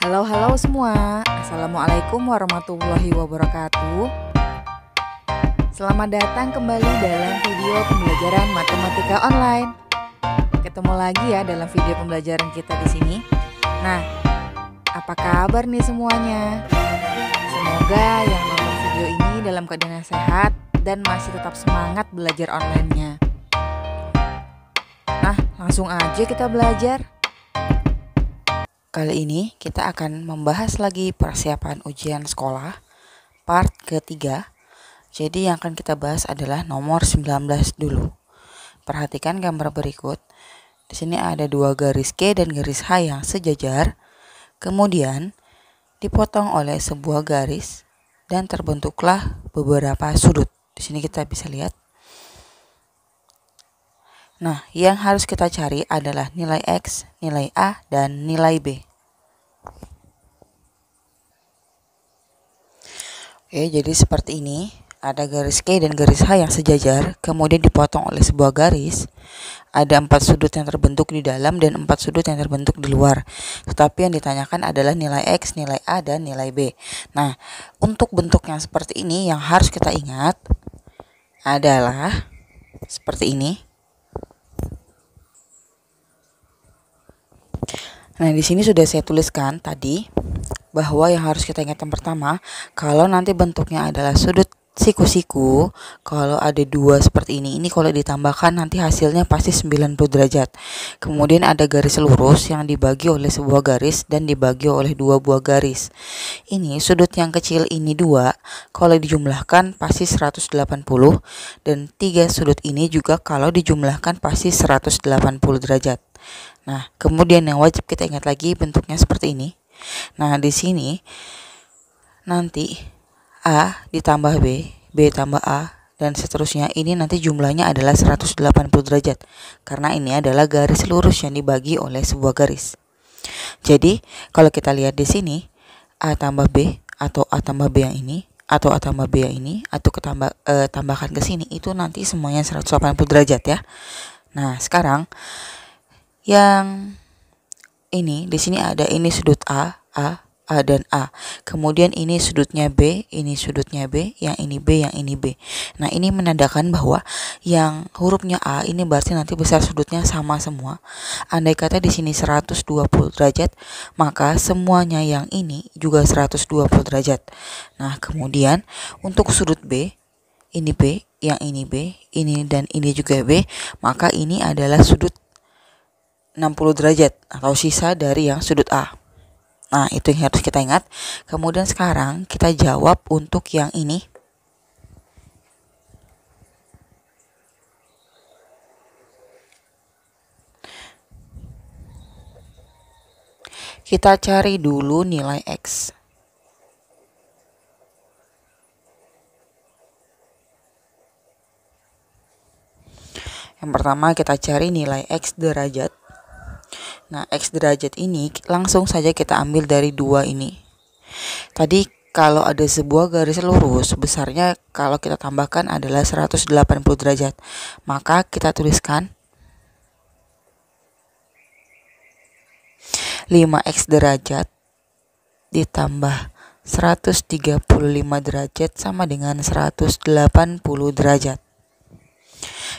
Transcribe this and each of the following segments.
Halo semua, Assalamualaikum warahmatullahi wabarakatuh. Selamat datang kembali dalam video pembelajaran matematika online. Ketemu lagi ya dalam video pembelajaran kita di sini. Nah, apa kabar nih semuanya? Semoga yang nonton video ini dalam keadaan sehat dan masih tetap semangat belajar online-nya. Nah, langsung aja kita belajar. Kali ini kita akan membahas lagi persiapan ujian sekolah part ketiga. Jadi yang akan kita bahas adalah nomor 19 dulu. Perhatikan gambar berikut. Di sini ada dua garis K dan garis H yang sejajar. Kemudian dipotong oleh sebuah garis dan terbentuklah beberapa sudut. Di sini kita bisa lihat. Nah, yang harus kita cari adalah nilai X, nilai A, dan nilai B. Oke, jadi seperti ini. Ada garis K dan garis H yang sejajar, kemudian dipotong oleh sebuah garis. Ada 4 sudut yang terbentuk di dalam dan 4 sudut yang terbentuk di luar. Tetapi yang ditanyakan adalah nilai X, nilai A, dan nilai B. Nah, untuk bentuk yang seperti ini yang harus kita ingat adalah seperti ini. Nah, di sini sudah saya tuliskan tadi bahwa yang harus kita ingat yang pertama, kalau nanti bentuknya adalah sudut siku-siku, kalau ada dua seperti ini kalau ditambahkan nanti hasilnya pasti 90 derajat. Kemudian ada garis lurus yang dibagi oleh sebuah garis dan dibagi oleh dua buah garis. Ini sudut yang kecil ini 2, kalau dijumlahkan pasti 180, dan 3 sudut ini juga kalau dijumlahkan pasti 180 derajat. Nah, kemudian yang wajib kita ingat lagi bentuknya seperti ini. Nah, di sini nanti A ditambah B, B tambah A, dan seterusnya. Ini nanti jumlahnya adalah 180 derajat. Karena ini adalah garis lurus yang dibagi oleh sebuah garis. Jadi, kalau kita lihat di sini, A tambah B atau A tambah B yang ini, atau A tambah B yang ini, atau tambahkan ke sini, itu nanti semuanya 180 derajat ya. Nah, sekarang yang ini di sini ada ini sudut A dan A. Kemudian ini sudutnya B, ini sudutnya B, yang ini B, yang ini B. Nah, ini menandakan bahwa yang hurufnya A ini berarti nanti besar sudutnya sama semua. Andai kata di sini 120 derajat, maka semuanya yang ini juga 120 derajat. Nah, kemudian untuk sudut B, ini B, yang ini B, ini dan ini juga B, maka ini adalah sudut 60 derajat atau sisa dari yang sudut A. Nah, itu yang harus kita ingat. Kemudian sekarang kita jawab untuk yang ini. Kita cari dulu nilai X. Yang pertama kita cari nilai X derajat. Nah, X derajat ini langsung saja kita ambil dari 2 ini. Tadi kalau ada sebuah garis lurus, besarnya kalau kita tambahkan adalah 180 derajat. Maka kita tuliskan 5X derajat ditambah 135 derajat sama dengan 180 derajat.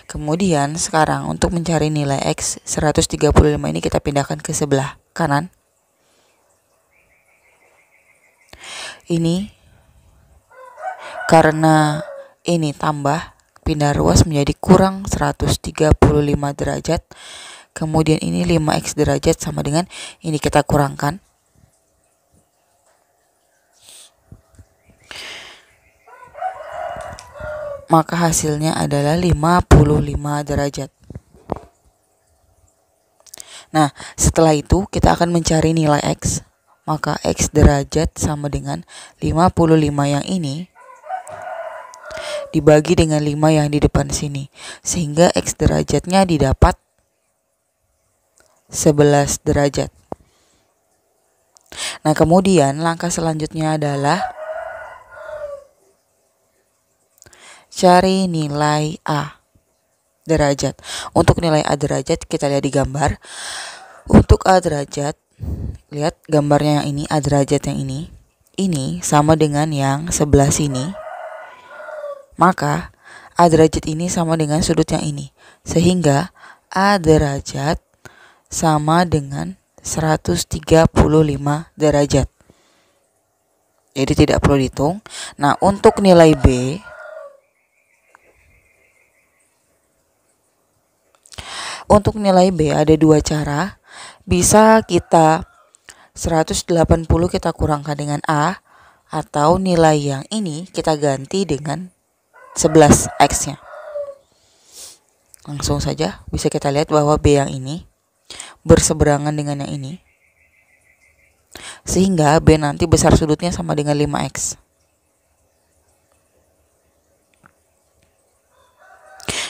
Kemudian sekarang untuk mencari nilai X 135 ini kita pindahkan ke sebelah kanan. Ini karena ini tambah, pindah ruas menjadi kurang 135 derajat. Kemudian ini 5X derajat sama dengan ini kita kurangkan. Maka hasilnya adalah 55 derajat. Nah, setelah itu kita akan mencari nilai X. Maka X derajat sama dengan 55 yang ini dibagi dengan 5 yang di depan sini. Sehingga X derajatnya didapat 11 derajat. Nah, kemudian langkah selanjutnya adalah cari nilai A derajat. Untuk nilai A derajat kita lihat di gambar. Untuk A derajat lihat gambarnya yang ini, A derajat yang ini sama dengan yang sebelah sini, maka A derajat ini sama dengan sudut yang ini, sehingga A derajat sama dengan 135 derajat. Jadi tidak perlu dihitung. Nah, untuk nilai B, ada dua cara. Bisa kita 180 kita kurangkan dengan A, atau nilai yang ini kita ganti dengan 11 X-nya. Langsung saja bisa kita lihat bahwa B yang ini berseberangan dengan yang ini, sehingga B nanti besar sudutnya sama dengan 5X.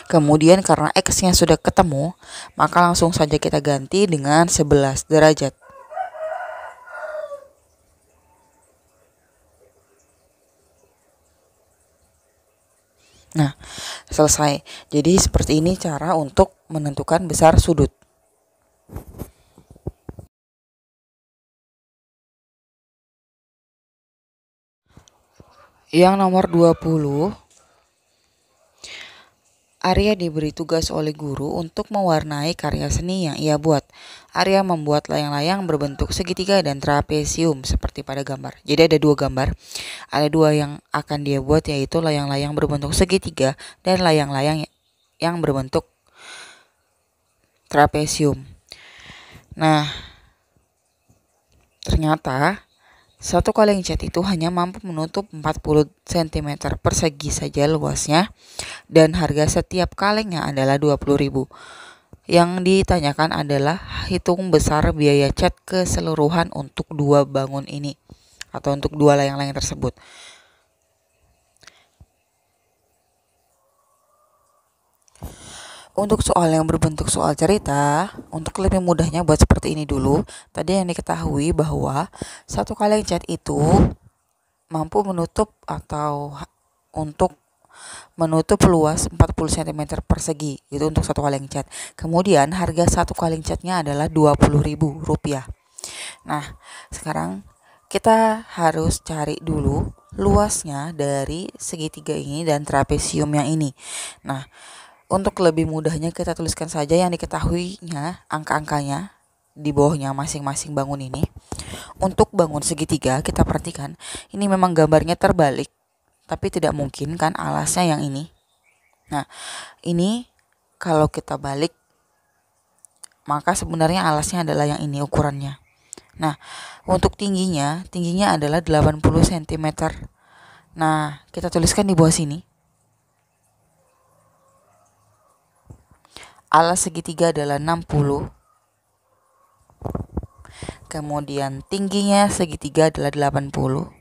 Kemudian karena X-nya sudah ketemu, maka langsung saja kita ganti dengan 11 derajat. Nah, selesai. Jadi seperti ini cara untuk menentukan besar sudut. Yang nomor 20, Arya diberi tugas oleh guru untuk mewarnai karya seni yang ia buat. Arya membuat layang-layang berbentuk segitiga dan trapesium seperti pada gambar. Jadi ada dua gambar. Ada dua yang akan dia buat, yaitu layang-layang berbentuk segitiga dan layang-layang yang berbentuk trapesium. Nah, ternyata satu kaleng cat itu hanya mampu menutup 40 cm persegi saja luasnya, dan harga setiap kalengnya adalah 20.000. Yang ditanyakan adalah hitung besar biaya cat keseluruhan untuk dua bangun ini, atau untuk dua layang-layang tersebut. Untuk soal yang berbentuk soal cerita, untuk lebih mudahnya buat seperti ini dulu. Tadi yang diketahui bahwa satu kaleng cat itu mampu menutup atau untuk menutup luas 40 cm persegi, itu untuk satu kaleng cat. Kemudian harga satu kaleng catnya adalah Rp20.000. Nah, sekarang kita harus cari dulu luasnya dari segitiga ini dan trapesium yang ini. Nah, untuk lebih mudahnya kita tuliskan saja yang diketahuinya, angka-angkanya di bawahnya masing-masing bangun ini. Untuk bangun segitiga, kita perhatikan ini memang gambarnya terbalik, tapi tidak mungkin kan alasnya yang ini. Nah, ini kalau kita balik, maka sebenarnya alasnya adalah yang ini ukurannya. Nah, untuk tingginya adalah 80 cm. Nah, kita tuliskan di bawah sini. Alas segitiga adalah 60. Kemudian tingginya segitiga adalah 80.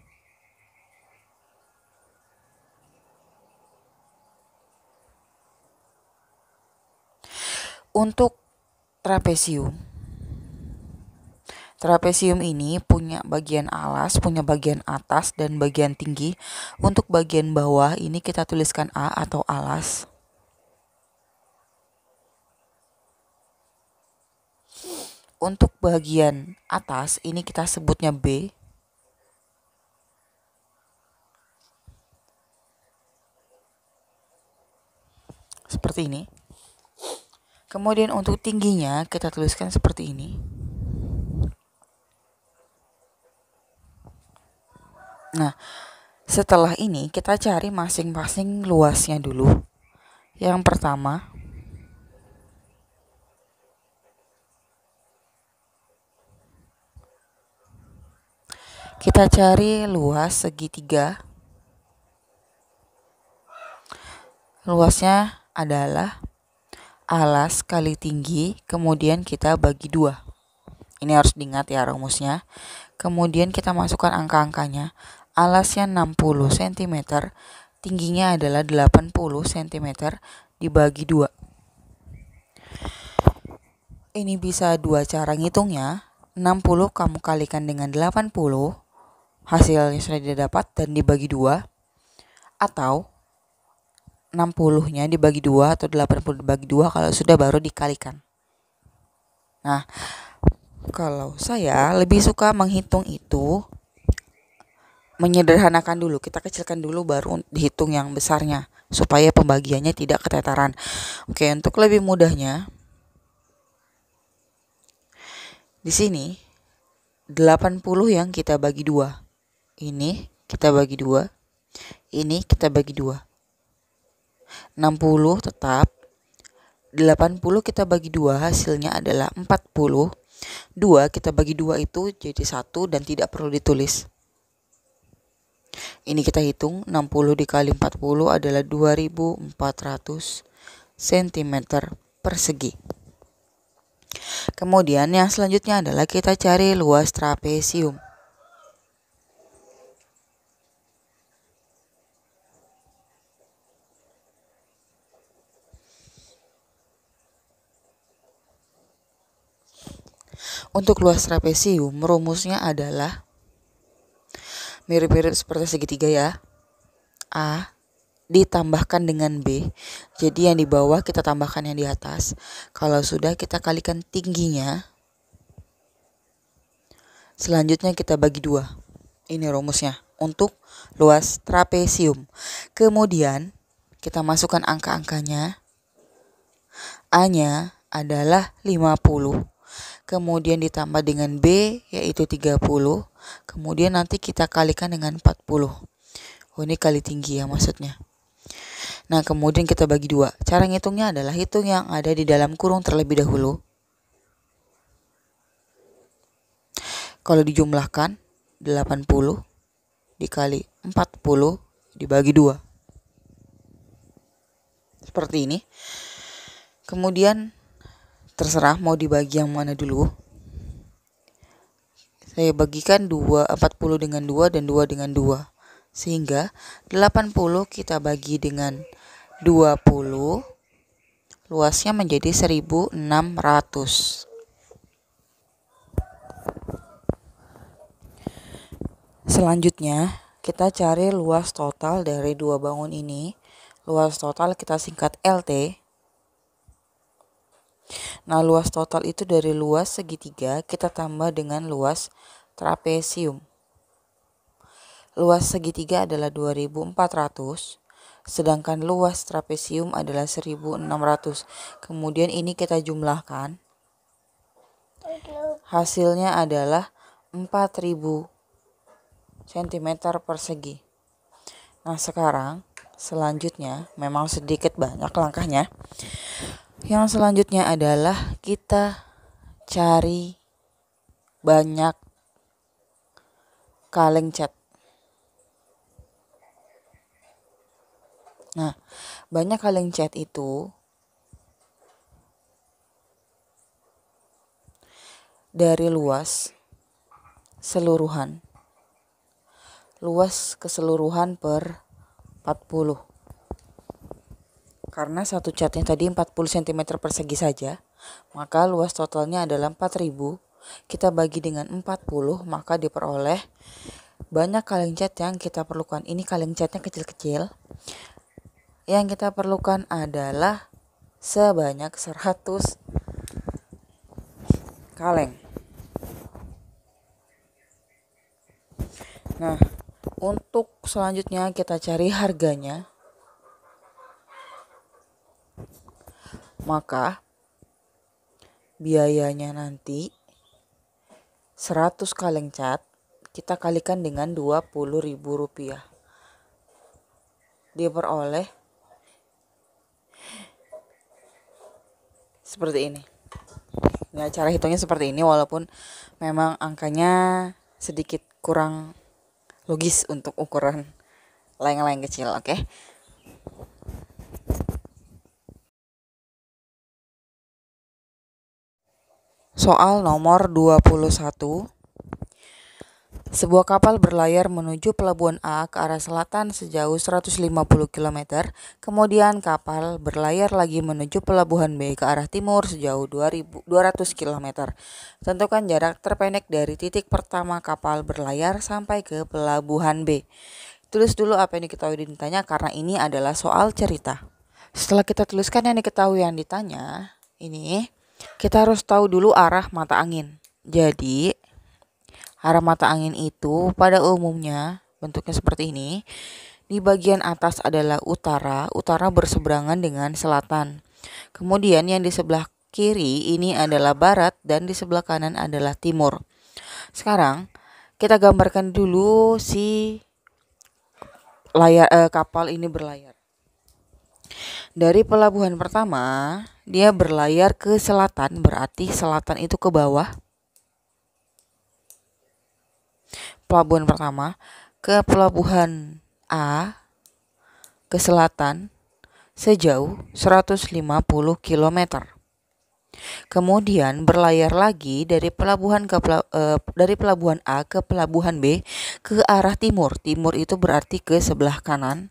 Untuk trapesium ini punya bagian alas, punya bagian atas dan bagian tinggi. Untuk bagian bawah ini kita tuliskan A atau alas. Untuk bagian atas ini kita sebutnya B. Seperti ini. Kemudian untuk tingginya kita tuliskan seperti ini. Nah, setelah ini kita cari masing-masing luasnya dulu. Yang pertama, kita cari luas segitiga. Luasnya adalah alas kali tinggi, kemudian kita bagi 2. Ini harus diingat ya rumusnya. Kemudian kita masukkan angka-angkanya. Alasnya 60 cm, tingginya adalah 80 cm dibagi 2. Ini bisa dua cara ngitungnya. 60 kamu kalikan dengan 80, hasilnya sudah didapat dan dibagi 2, atau 60-nya dibagi 2 atau 80 dibagi 2 kalau sudah baru dikalikan. Nah, Kalau saya lebih suka menghitung itu menyederhanakan dulu. Kita kecilkan dulu baru dihitung yang besarnya supaya pembagiannya tidak keteteran. Oke, untuk lebih mudahnya di sini 80 yang kita bagi 2. Ini kita bagi 2. Ini kita bagi 2. 60 tetap. 80 kita bagi 2 hasilnya adalah 40. 2 kita bagi 2 itu jadi 1 dan tidak perlu ditulis. Ini kita hitung 60 dikali 40 adalah 2400 cm persegi. Kemudian yang selanjutnya adalah kita cari luas trapesium. Untuk luas trapesium, rumusnya adalah mirip-mirip seperti segitiga ya. A ditambahkan dengan B. Jadi yang di bawah kita tambahkan yang di atas. Kalau sudah kita kalikan tingginya. Selanjutnya kita bagi 2. Ini rumusnya untuk luas trapesium. Kemudian kita masukkan angka-angkanya. A-nya adalah 50. Kemudian ditambah dengan B yaitu 30. Kemudian nanti kita kalikan dengan 40. Oh, ini kali tinggi ya maksudnya. Nah, kemudian kita bagi 2. Cara ngitungnya adalah hitung yang ada di dalam kurung terlebih dahulu. Kalau dijumlahkan 80 dikali 40 dibagi 2. Seperti ini. Kemudian terserah mau dibagi yang mana dulu. Saya bagikan 40 dengan 2 dan 2 dengan 2. Sehingga 80 kita bagi dengan 20. Luasnya menjadi 1600. Selanjutnya kita cari luas total dari dua bangun ini. Luas total kita singkat LT. Nah, luas total itu dari luas segitiga kita tambah dengan luas trapesium. Luas segitiga adalah 2400, sedangkan luas trapesium adalah 1600. Kemudian ini kita jumlahkan. Hasilnya adalah 4000 cm persegi. Nah, sekarang selanjutnya memang sedikit banyak langkahnya. Yang selanjutnya adalah kita cari banyak kaleng cat. Nah, banyak kaleng cat itu dari luas keseluruhan per 40. Karena satu catnya tadi 40 cm persegi saja, maka luas totalnya adalah 4000. Kita bagi dengan 40, maka diperoleh banyak kaleng cat yang kita perlukan. Ini kaleng catnya kecil-kecil. Yang kita perlukan adalah sebanyak 100 kaleng. Nah, untuk selanjutnya kita cari harganya. Maka biayanya nanti 100 kaleng cat kita kalikan dengan Rp20.000. Diperoleh seperti ini. Nah, cara hitungnya seperti ini walaupun memang angkanya sedikit kurang logis untuk ukuran layang-layang kecil, oke? Soal nomor 21. Sebuah kapal berlayar menuju pelabuhan A ke arah selatan sejauh 150 km. Kemudian kapal berlayar lagi menuju pelabuhan B ke arah timur sejauh 200 km. Tentukan jarak terpendek dari titik pertama kapal berlayar sampai ke pelabuhan B. Tulis dulu apa yang diketahui ditanya karena ini adalah soal cerita. Setelah kita tuliskan yang diketahui yang ditanya, ini kita harus tahu dulu arah mata angin. Jadi arah mata angin itu pada umumnya bentuknya seperti ini. Di bagian atas adalah utara, utara berseberangan dengan selatan. Kemudian yang di sebelah kiri ini adalah barat dan di sebelah kanan adalah timur. Sekarang kita gambarkan dulu si kapal ini berlayar. Dari pelabuhan pertama, dia berlayar ke selatan, berarti selatan itu ke bawah. Pelabuhan pertama ke pelabuhan A ke selatan sejauh 150 km. Kemudian berlayar lagi dari pelabuhan A ke pelabuhan B ke arah timur. Timur itu berarti ke sebelah kanan.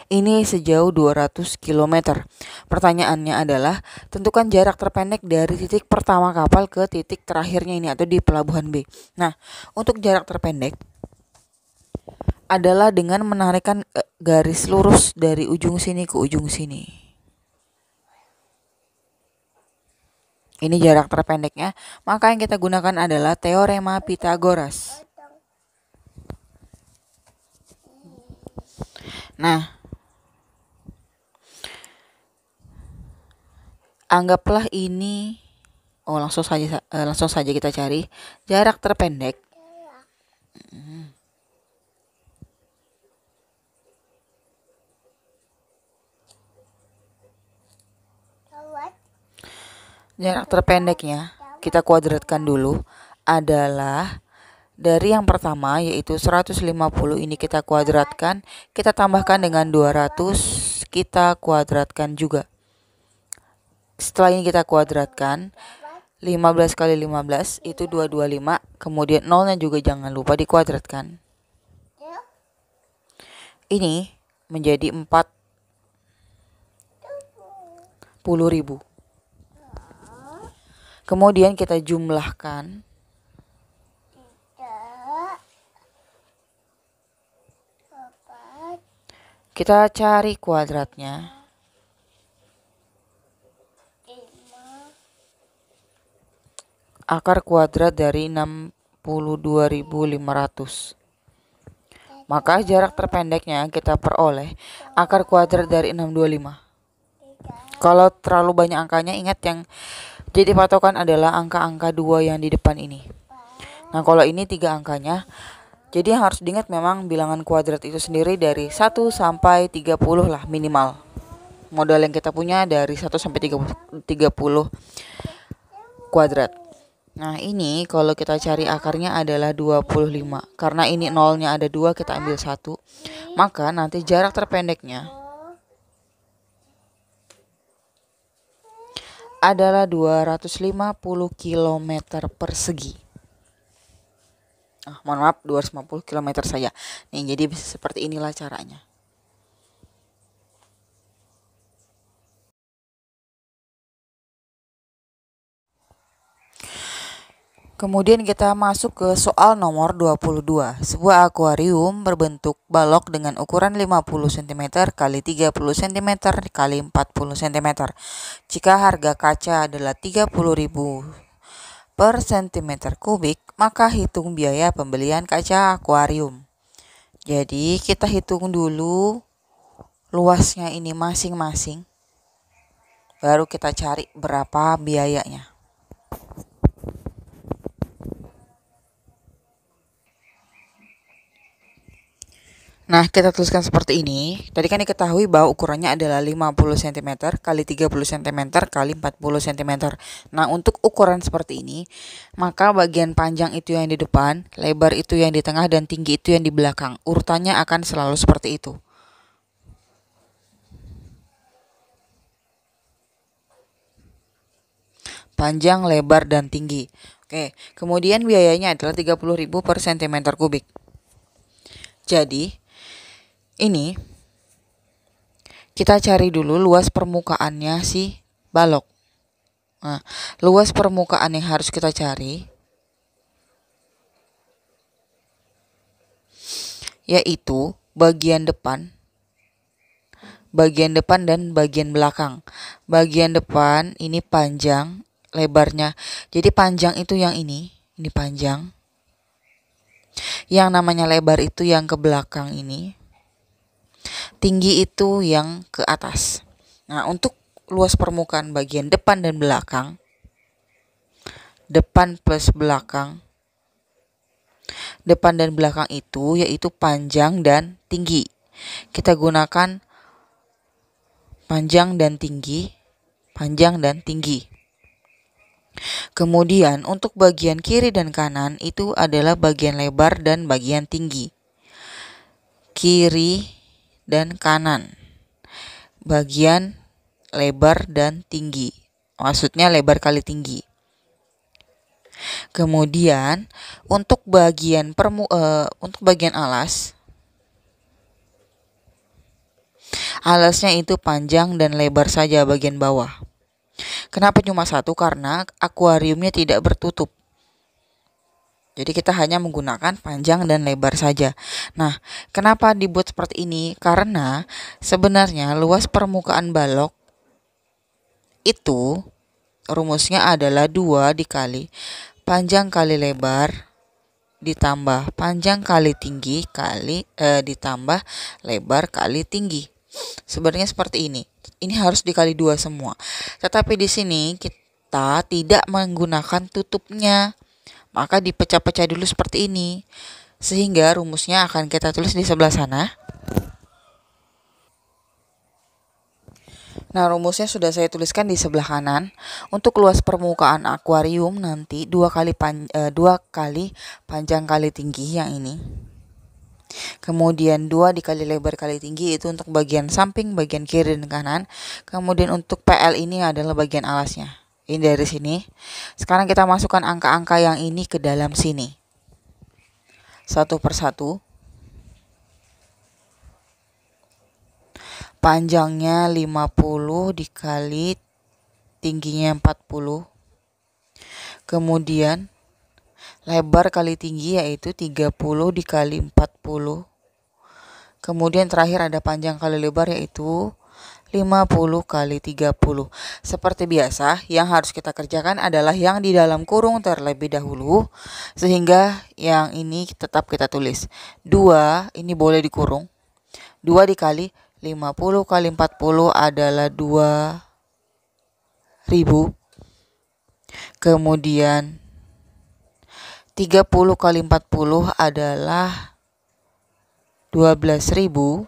Ini sejauh 200 km. Pertanyaannya adalah, tentukan jarak terpendek dari titik pertama kapal ke titik terakhirnya ini atau di pelabuhan B. Nah, untuk jarak terpendek adalah dengan menarikkan garis lurus dari ujung sini ke ujung sini. Ini jarak terpendeknya, maka yang kita gunakan adalah teorema Pythagoras. Nah, anggaplah ini, langsung saja kita cari jarak terpendek. Jarak terpendeknya kita kuadratkan dulu adalah dari yang pertama yaitu 150 ini kita kuadratkan, kita tambahkan dengan 200, kita kuadratkan juga. Setelah ini kita kuadratkan, 15 kali 15 itu 225, kemudian nolnya juga jangan lupa dikuadratkan. Ini menjadi 40.000. Kemudian kita jumlahkan. Kita cari kuadratnya. Akar kuadrat dari 62.500. Maka jarak terpendeknya kita peroleh akar kuadrat dari 625. Kalau terlalu banyak angkanya, ingat yang jadi patokan adalah angka-angka 2 yang di depan ini. Nah, kalau ini 3 angkanya, jadi yang harus diingat memang bilangan kuadrat itu sendiri dari 1 sampai 30 lah minimal. Modal yang kita punya dari 1 sampai 30 kuadrat. Nah, ini kalau kita cari akarnya adalah 25. Karena ini nolnya ada 2, kita ambil 1. Maka nanti jarak terpendeknya adalah 250 km persegi. Mohon maaf, 250 km saja. Nih, jadi bisa seperti inilah caranya. Kemudian kita masuk ke soal nomor 22. Sebuah akuarium berbentuk balok dengan ukuran 50 cm x 30 cm x 40 cm. Jika harga kaca adalah 30.000 per cm kubik, maka hitung biaya pembelian kaca akuarium. Jadi kita hitung dulu luasnya ini masing-masing. Baru kita cari berapa biayanya. Nah, kita tuliskan seperti ini. Tadi kan diketahui bahwa ukurannya adalah 50 cm kali 30 cm kali 40 cm. Nah, untuk ukuran seperti ini, maka bagian panjang itu yang di depan, lebar itu yang di tengah, dan tinggi itu yang di belakang. Urutannya akan selalu seperti itu. Panjang, lebar, dan tinggi. Oke, kemudian biayanya adalah 30.000 per cm kubik. Jadi, ini kita cari dulu luas permukaannya si balok. Nah, luas permukaan yang harus kita cari yaitu bagian depan bagian depan dan bagian belakang. Bagian depan ini panjang lebarnya. Jadi panjang itu yang ini panjang. Yang namanya lebar itu yang ke belakang ini. Tinggi itu yang ke atas. Nah, untuk luas permukaan bagian depan dan belakang, depan plus belakang, depan dan belakang itu yaitu panjang dan tinggi. Kita gunakan panjang dan tinggi, panjang dan tinggi. Kemudian untuk bagian kiri dan kanan itu adalah bagian lebar dan bagian tinggi. Kiri dan kanan, bagian lebar dan tinggi. Maksudnya lebar kali tinggi. Kemudian untuk bagian alasnya itu panjang dan lebar saja bagian bawah. Kenapa cuma satu? Karena akuariumnya tidak bertutup. Jadi kita hanya menggunakan panjang dan lebar saja. Nah, kenapa dibuat seperti ini? Karena sebenarnya luas permukaan balok itu rumusnya adalah 2 dikali panjang kali lebar ditambah panjang kali tinggi ditambah lebar kali tinggi. Sebenarnya seperti ini. Ini harus dikali 2 semua. Tetapi di sini kita tidak menggunakan tutupnya. Maka dipecah-pecah dulu seperti ini. Sehingga rumusnya akan kita tulis di sebelah sana. Nah, rumusnya sudah saya tuliskan di sebelah kanan. Untuk luas permukaan akuarium nanti 2 kali panjang kali tinggi yang ini. Kemudian 2 dikali lebar kali tinggi itu untuk bagian samping, bagian kiri dan kanan. Kemudian untuk PL ini adalah bagian alasnya. Ini dari sini. Sekarang kita masukkan angka-angka yang ini ke dalam sini. Satu persatu. Panjangnya 50 dikali tingginya 40. Kemudian lebar kali tinggi yaitu 30 dikali 40. Kemudian terakhir ada panjang kali lebar yaitu 50 kali 30. Seperti biasa, yang harus kita kerjakan adalah yang di dalam kurung terlebih dahulu, sehingga yang ini tetap kita tulis. 2 ini boleh dikurung. 2 dikali 50 kali 40 adalah 2000. Kemudian 30 kali 40 adalah 12.000.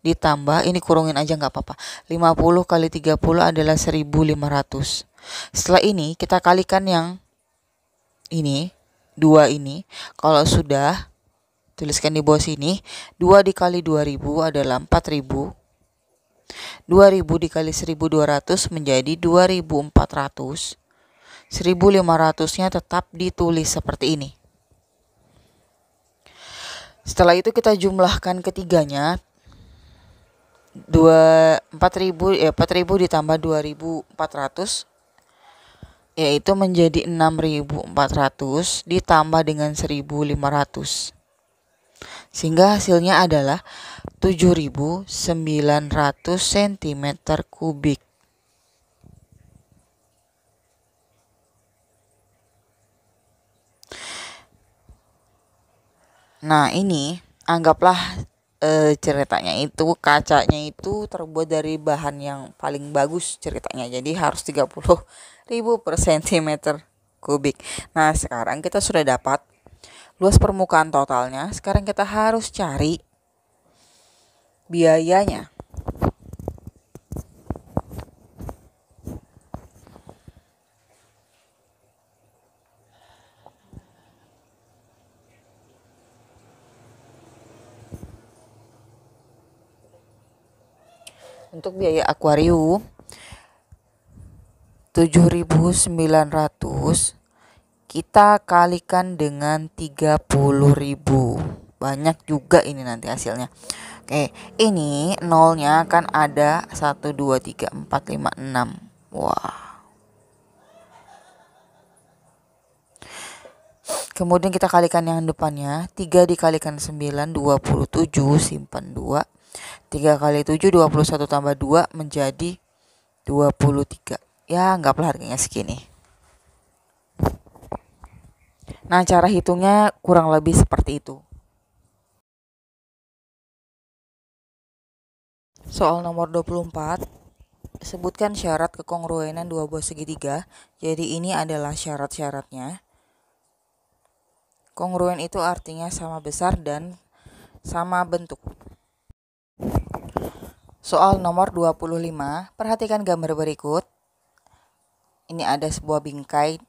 Ditambah, ini kurungin aja nggak apa-apa, 50 kali 30 adalah 1.500. Setelah ini kita kalikan yang ini, 2 ini. Kalau sudah, tuliskan di bawah sini, 2 dikali 2.000 adalah 4.000. 2.000 dikali 1.200 menjadi 2.400. 1.500-nya tetap ditulis seperti ini. Setelah itu kita jumlahkan ketiganya. 4.000 ditambah 2.400 yaitu menjadi 6.400 ditambah dengan 1.500. Sehingga hasilnya adalah 7.900 cm kubik. Nah, ini anggaplah ceritanya itu kacanya itu terbuat dari bahan yang paling bagus ceritanya. Jadi harus 30.000 per cm kubik. Nah, sekarang kita sudah dapat luas permukaan totalnya. Sekarang kita harus cari biayanya. Untuk biaya akuarium 7.900 kita kalikan dengan 30.000. Banyak juga ini nanti hasilnya. Oke, ini nolnya kan ada 1 2 3 4 5 6. Wah. Kemudian kita kalikan yang depannya, 3 dikalikan 9, 27, simpan 2. 3 kali 7, 21 tambah 2 menjadi 23. Ya, anggaplah harganya segini. Nah, cara hitungnya kurang lebih seperti itu. Soal nomor 24, sebutkan syarat kekongruenan dua buah segitiga. Jadi ini adalah syarat-syaratnya. Kongruen itu artinya sama besar dan sama bentuk. Soal nomor 25, perhatikan gambar berikut. Ini ada sebuah bingkai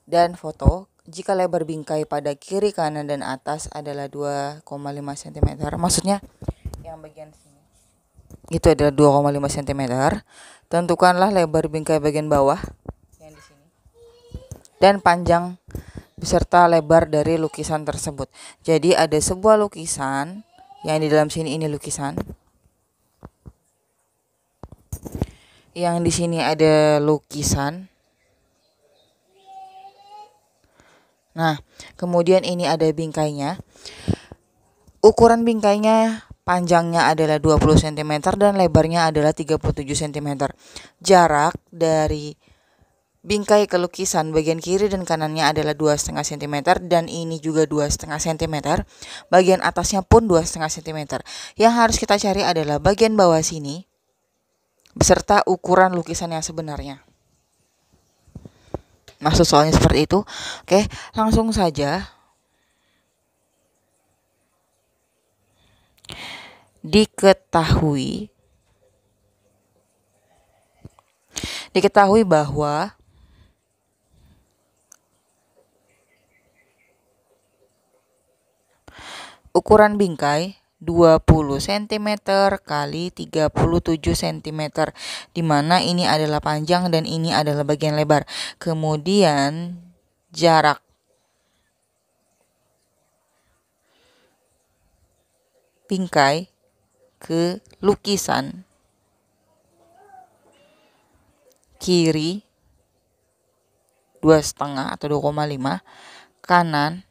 dan foto. Jika lebar bingkai pada kiri, kanan, dan atas adalah 2,5 cm. Maksudnya yang bagian sini itu adalah 2,5 cm. Tentukanlah lebar bingkai bagian bawah yang di sini dan panjang beserta lebar dari lukisan tersebut. Jadi ada sebuah lukisan yang di dalam sini, ini lukisan. Yang di sini ada lukisan. Nah, kemudian ini ada bingkainya. Ukuran bingkainya, panjangnya adalah 20 cm dan lebarnya adalah 37 cm. Jarak dari bingkai ke lukisan bagian kiri dan kanannya adalah 2,5 cm dan ini juga 2,5 cm. Bagian atasnya pun 2,5 cm. Yang harus kita cari adalah bagian bawah sini beserta ukuran lukisan yang sebenarnya. Maksud soalnya seperti itu. Oke, langsung saja. Diketahui bahwa ukuran bingkai 20 cm kali 37 cm, di mana ini adalah panjang dan ini adalah bagian lebar. Kemudian jarak bingkai ke lukisan kiri 2,5 atau 2,5, kanan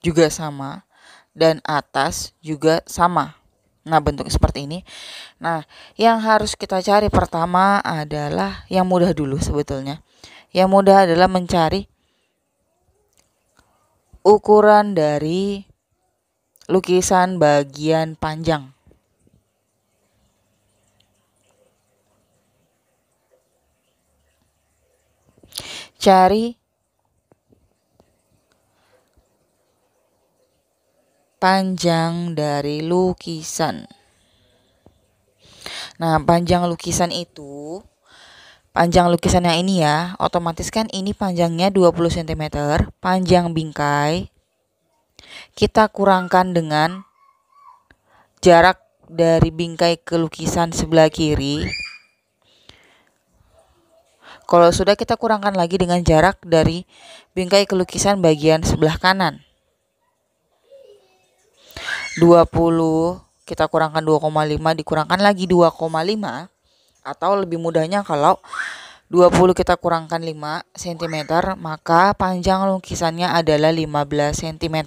juga sama, dan atas juga sama. Nah, bentuk seperti ini. Nah, yang harus kita cari pertama adalah yang mudah dulu sebetulnya. Yang mudah adalah mencari ukuran dari lukisan bagian panjang. Cari panjang dari lukisan. Nah, panjang lukisan yang ini ya, otomatis kan ini panjangnya 20 cm, panjang bingkai kita kurangkan dengan jarak dari bingkai ke lukisan sebelah kiri. Kalau sudah, kita kurangkan lagi dengan jarak dari bingkai ke lukisan bagian sebelah kanan. 20 kita kurangkan 2,5 dikurangkan lagi 2,5, atau lebih mudahnya kalau 20 kita kurangkan 5 cm, maka panjang lukisannya adalah 15 cm.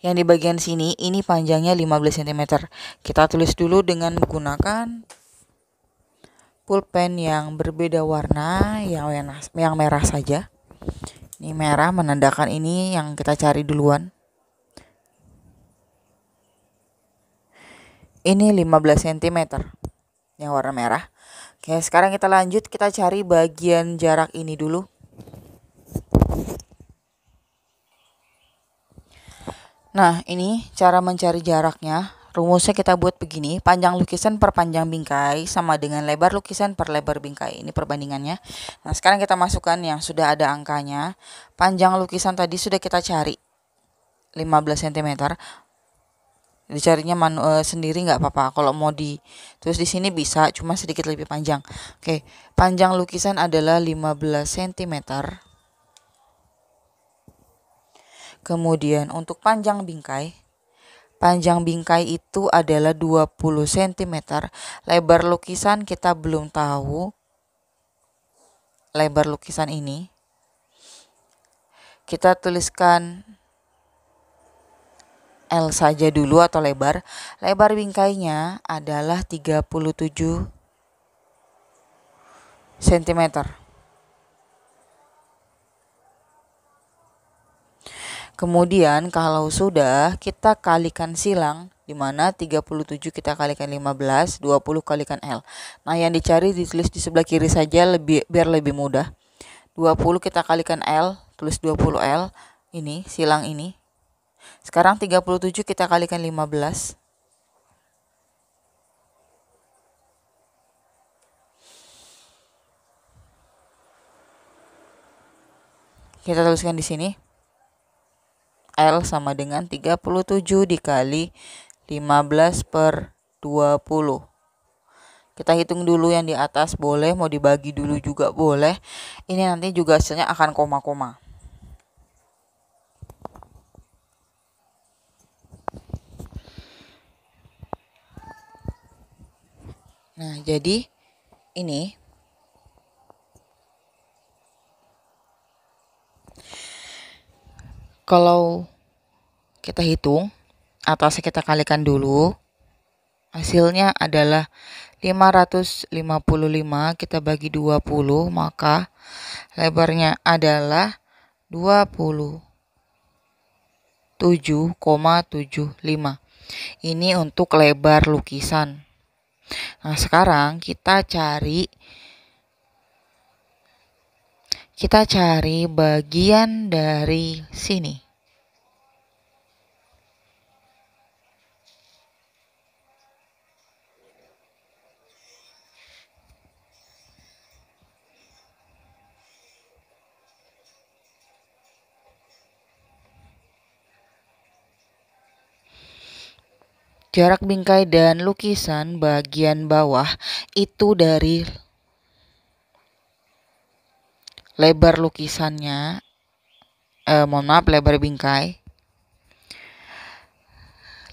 Yang di bagian sini ini panjangnya 15 cm. Kita tulis dulu dengan menggunakan pulpen yang berbeda warna, yang merah saja. Ini merah menandakan ini yang kita cari duluan. Ini 15 cm yang warna merah. Oke, sekarang kita lanjut, kita cari bagian jarak ini dulu. Nah, ini cara mencari jaraknya. Rumusnya kita buat begini, panjang lukisan per panjang bingkai sama dengan lebar lukisan per lebar bingkai. Ini perbandingannya. Nah, sekarang kita masukkan yang sudah ada angkanya. Panjang lukisan tadi sudah kita cari 15 cm. Dicarinya sendiri nggak apa-apa. Kalau mau ditulis di sini bisa, cuma sedikit lebih panjang. Oke, panjang lukisan adalah 15 cm. Kemudian untuk panjang bingkai itu adalah 20 cm. Lebar lukisan kita belum tahu. lebar lukisan ini, kita tuliskan L saja dulu atau lebar. Lebar bingkainya adalah 37 cm. Kemudian kalau sudah, kita kalikan silang, di mana 37 kita kalikan 15, 20 kalikan L. Nah, yang dicari ditulis di sebelah kiri saja biar lebih mudah. 20 kita kalikan L, tulis 20 L, ini silang ini. Sekarang 37 kita kalikan 15. Kita tuliskan di sini. L sama dengan 37 dikali 15 per 20. Kita hitung dulu yang di atas, boleh, mau dibagi dulu juga boleh. Ini nanti juga hasilnya akan koma-koma. Nah, jadi ini kalau kita hitung, atasnya kita kalikan dulu, hasilnya adalah 555, kita bagi 20, maka lebarnya adalah 27,75. Ini untuk lebar lukisan. Nah, sekarang kita cari bagian dari sini. Jarak bingkai dan lukisan bagian bawah itu dari lebar lukisannya, lebar bingkai.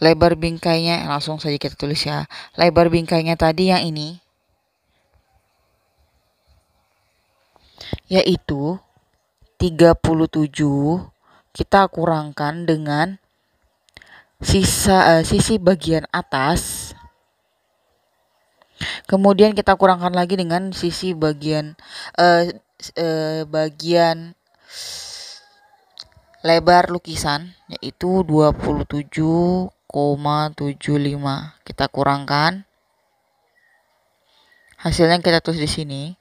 Lebar bingkainya, langsung saja kita tulis ya. Lebar bingkainya tadi yang ini, yaitu 37, kita kurangkan dengan sisi bagian atas. Kemudian kita kurangkan lagi dengan sisi bagian lebar lukisan, yaitu 27,75. Kita kurangkan. Hasilnya kita tulis di sini.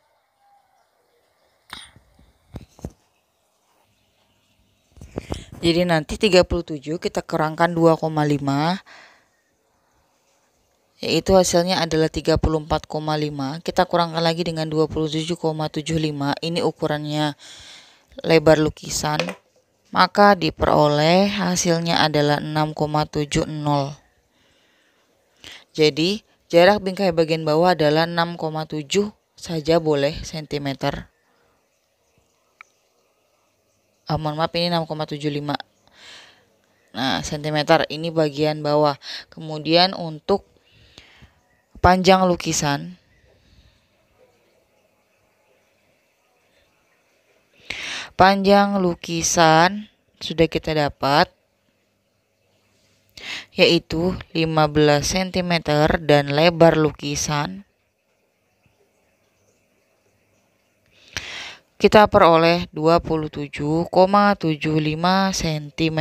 Jadi nanti 37 kita kurangkan 2,5, yaitu hasilnya adalah 34,5. Kita kurangkan lagi dengan 27,75. Ini ukurannya lebar lukisan. Maka diperoleh hasilnya adalah 6,70. Jadi jarak bingkai bagian bawah adalah 6,7 saja boleh cm. Mohon maaf, ini 6,75. Nah, cm ini bagian bawah. Kemudian untuk panjang lukisan, sudah kita dapat, yaitu 15 cm, dan lebar lukisan kita peroleh 27,75 cm.